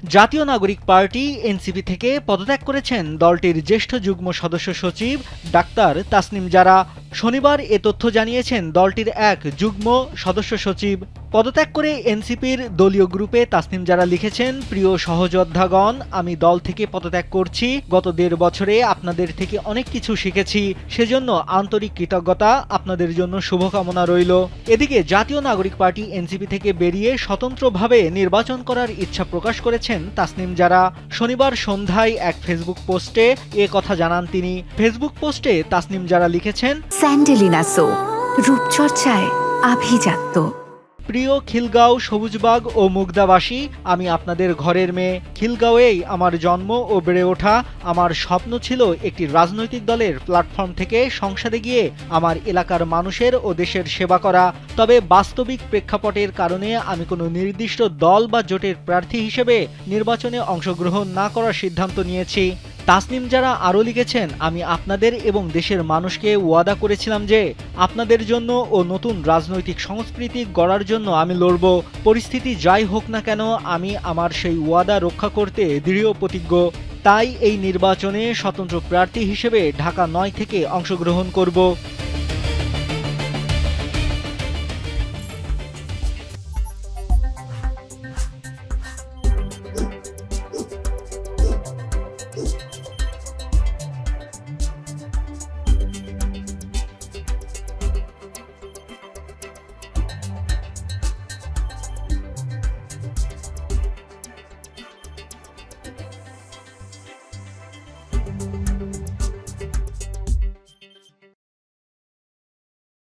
জাতীয় নাগরিক party NCP থেকে পদত্যাগ করেছেন দলটির জ্যেষ্ঠ যুগ্ম সদস্য সচিব ডাক্তার তাসনিম জারা। শনিবার এ তথ্য জানিয়েছেন দলটির এক যুগ্ম সদস্য সচিব। পদত্যাগ করে এনসিপির দলীয় গ্রুপে তাসনিম জারা লিখেছেন, প্রিয় সহযোদ্ধাগণ, আমি দল থেকে পদত্যাগ করছি। গত ১.৫ বছরে আপনাদের থেকে অনেক কিছু শিখেছি, সেজন্য আন্তরিক কৃতজ্ঞতা। আপনাদের জন্য শুভকামনা রইল। এদিকে জাতীয় নাগরিক পার্টি এনসিপি থেকে বেরিয়ে স্বতন্ত্রভাবে নির্বাচন করার ইচ্ছা প্রকাশ করেছেন তাসনিম জারা। শনিবার সন্ধ্যায় এক ফেসবুক পোস্টে এ কথা জানান তিনি। ফেসবুক পোস্টে তাসনিম জারা লিখেছেন, স্যান্ডেলিনা সো, রূপচর্চায় আভিজাত্য। প্রিয় খিলগাঁও, সবুজবাগ ও মুগদাবাসী, আমি আপনাদের ঘরের মেয়ে। খিলগাঁওয়েই আমার জন্ম ও বেড়ে ওঠা। আমার স্বপ্ন ছিল একটি রাজনৈতিক দলের প্ল্যাটফর্ম থেকে সংসদে গিয়ে আমার এলাকার মানুষের ও দেশের সেবা করা। তবে বাস্তবিক প্রেক্ষাপটের কারণে আমি কোনো নির্দিষ্ট দল বা জোটের প্রার্থী হিসেবে নির্বাচনে অংশগ্রহণ না করার সিদ্ধান্ত নিয়েছি। তাসনিম জারা আরও লিখেছেন, আমি আপনাদের এবং দেশের মানুষকে ওয়াদা করেছিলাম যে আপনাদের জন্য ও নতুন রাজনৈতিক সংস্কৃতি গড়ার জন্য আমি লড়ব। পরিস্থিতি যাই হোক না কেন, আমি আমার সেই ওয়াদা রক্ষা করতে দৃঢ় প্রতিজ্ঞ। তাই এই নির্বাচনে স্বতন্ত্র প্রার্থী হিসেবে ঢাকা ৯ থেকে অংশগ্রহণ করব।